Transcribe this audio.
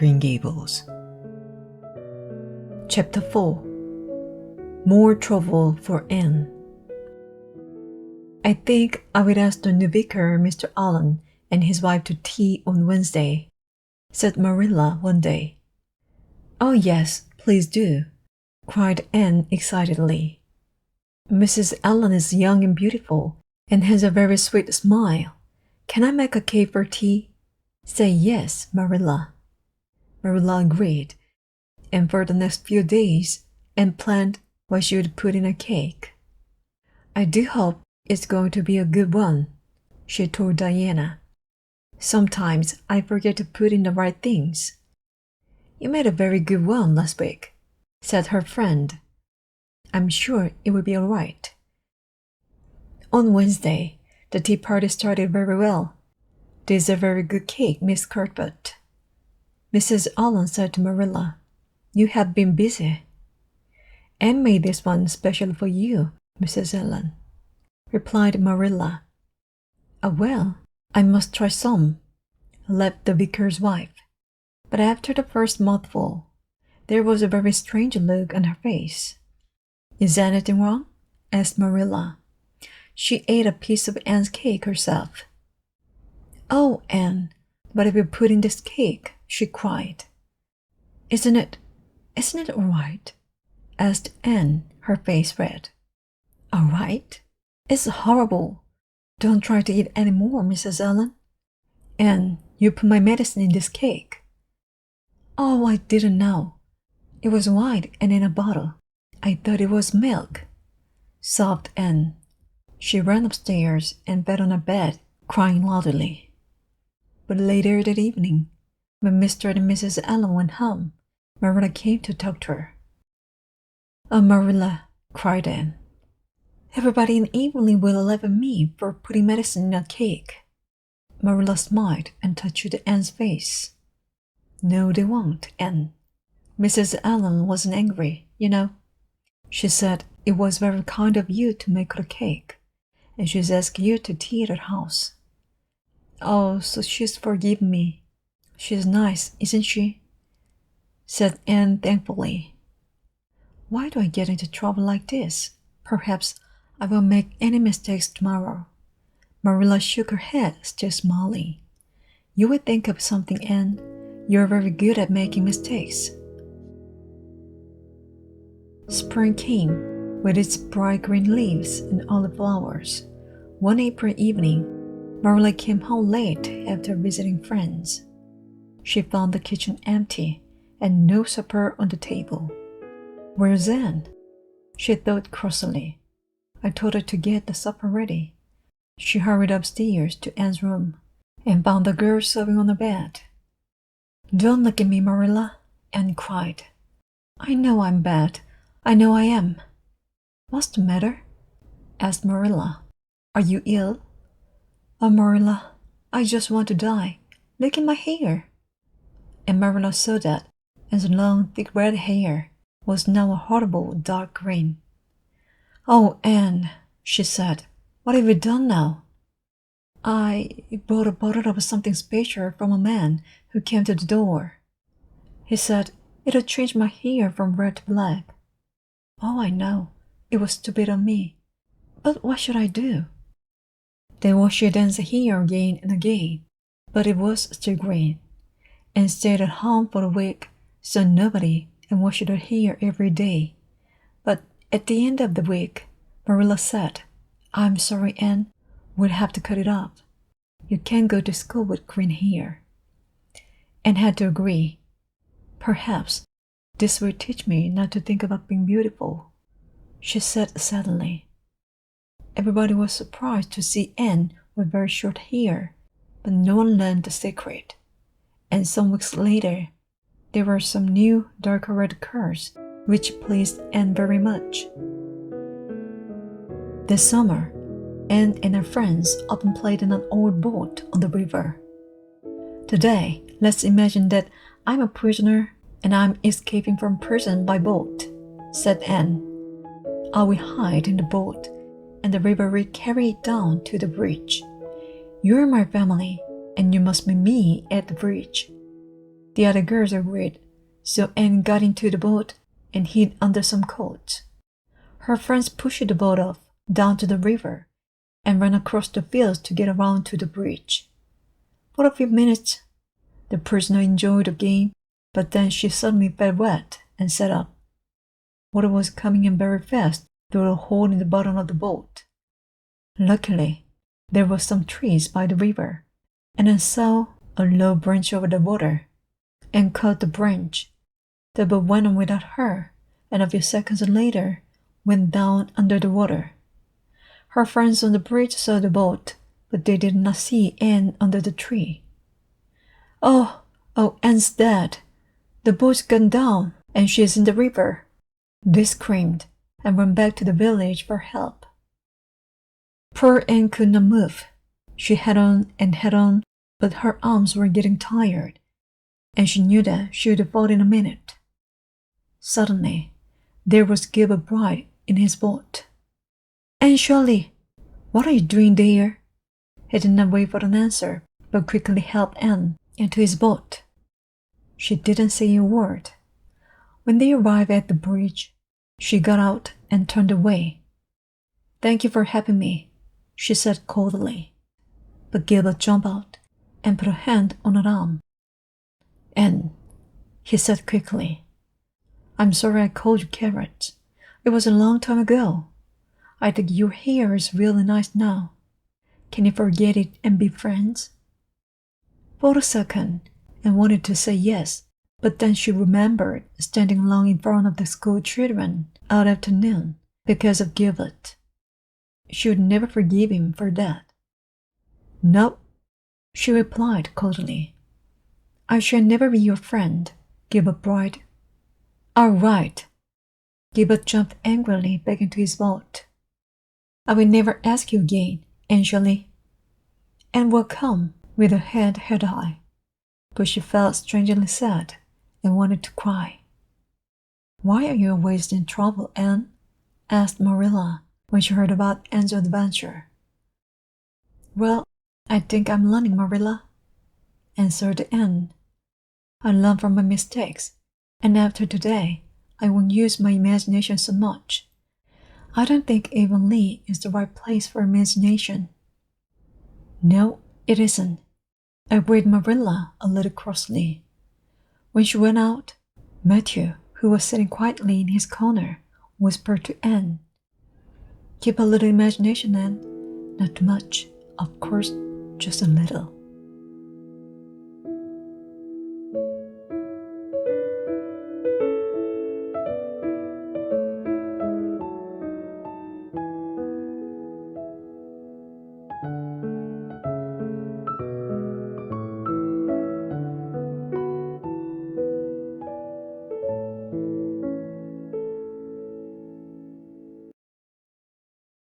Green Gables. Chapter 4. More trouble for Anne. I think I will ask the new vicar, Mr. Allen, and his wife to tea on Wednesday, said Marilla one day. Oh yes, please do, cried Anne excitedly. Mrs. Allen is young and beautiful, and has a very sweet smile. Can I make a cake for tea? Say yes, Marilla. Marilla agreed, and for the next few days, Anne planned what she would put in a cake. I do hope it's going to be a good one, she told Diana. Sometimes I forget to put in the right things. You made a very good one last week, said her friend. I'm sure it will be all right. On Wednesday, the tea party started very well. This is a very good cake, Miss Cuthbert. Mrs. Allen said to Marilla, You have been busy. Anne made this one special for you, Mrs. Allen, replied Marilla. Well, I must try some, laughed the vicar's wife. But after the first mouthful, there was a very strange look on her face. Is anything wrong? Asked Marilla. She ate a piece of Anne's cake herself. Oh, Anne, what have you put in this cake? She cried. Isn't it all right? Asked Anne, her face red. All right? It's horrible. Don't try to eat any more, Mrs. Allen. Anne, you put my medicine in this cake. Oh, I didn't know. It was white and in a bottle. I thought it was milk, sobbed Anne. She ran upstairs and fell on her bed, crying loudly. But later that evening, when Mr. and Mrs. Allen went home, Marilla came to talk to her. Oh, Marilla, cried Anne. Everybody in Evelyn will laugh at me for putting medicine in a cake. Marilla smiled and touched Anne's face. No, they won't, Anne. Mrs. Allen wasn't angry, you know. She said it was very kind of you to make her a cake, and she's asked you to tea at her house. Oh, so she's forgiven me. She's nice, isn't she? Said Anne thankfully. Why do I get into trouble like this? Perhaps I won't make any mistakes tomorrow. Marilla shook her head, still smiling. You will think of something, Anne. You're very good at making mistakes. Spring came, with its bright green leaves and olive flowers. One April evening, Marilla came home late after visiting friends. She found the kitchen empty and no supper on the table. Where's Anne? She thought crossly. I told her to get the supper ready. She hurried upstairs to Anne's room and found the girl sobbing on the bed. Don't look at me, Marilla, Anne cried. I know I'm bad. I know I am. What's the matter? Asked Marilla. Are you ill? Oh, Marilla, I just want to die. Look at my hair. And Marilla saw that Anne's long, thick red hair was now a horrible dark green. Oh, Anne, she said, what have you done now? I bought a bottle of something special from a man who came to the door. He said it'll change my hair from red to black. Oh, I know. It was stupid of me. But what should I do? They washed Anne's hair again and again, but it was still green. Anne stayed at home for a week, saw nobody, and washed her hair every day. But at the end of the week, Marilla said, I'm sorry, Anne. We'll have to cut it off. You can't go to school with green hair. Anne had to agree. Perhaps this will teach me not to think about being beautiful, she said suddenly. Everybody was surprised to see Anne with very short hair, but no one learned the secret. And some weeks later, there were some new darker red curls, which pleased Anne very much. This summer, Anne and her friends often played in an old boat on the river. Today, let's imagine that I'm a prisoner and I'm escaping from prison by boat, said Anne. I will hide in the boat, and the river will carry it down to the bridge. You're my family, and you must meet me at the bridge. The other girls agreed, so Anne got into the boat and hid under some coats. Her friends pushed the boat off down to the river and ran across the fields to get around to the bridge. For a few minutes, the prisoner enjoyed the game, but then she suddenly felt wet and sat up. Water was coming in very fast through a hole in the bottom of the boat. Luckily, there were some trees by the river, and I saw a low branch over the water and caught the branch. The boat went on without her, and a few seconds later went down under the water. Her friends on the bridge saw the boat, but they did not see Anne under the tree. Oh, Anne's dead. The boat's gone down, and she is in the river. They screamed and ran back to the village for help. Poor Anne could not move. She had on, but her arms were getting tired, and she knew that she would fall in a minute. Suddenly, there was Gilbert Blythe in his boat. "Anne Shirley, what are you doing there?" He did not wait for an answer, but quickly helped Anne into his boat. She didn't say a word. When they arrived at the bridge, she got out and turned away. "Thank you for helping me," she said coldly. But Gilbert jumped out and put a hand on her arm. "Anne," he said quickly, "I'm sorry I called you Carrot. It was a long time ago. I think your hair is really nice now. Can you forget it and be friends?" For a second, Anne wanted to say yes, but then she remembered standing long in front of the school children all afternoon because of Gilbert. She would never forgive him for that. "No," she replied coldly. "I shall never be your friend, Gilbert Blythe." "All right." Gilbert jumped angrily back into his boat. "I will never ask you again, Anne Shirley." Anne would come with her head held high, but she felt strangely sad and wanted to cry. "Why are you always in trouble, Anne?" asked Marilla when she heard about Anne's adventure. "Well, I think I'm learning, Marilla," answered Anne. "I learn from my mistakes, and after today, I won't use my imagination so much. I don't think Avonlea is the right place for imagination." "No, it isn't," agreed Marilla a little crossly. When she went out, Matthew, who was sitting quietly in his corner, whispered to Anne, "Keep a little imagination, Anne. Not too much, of course, just a little."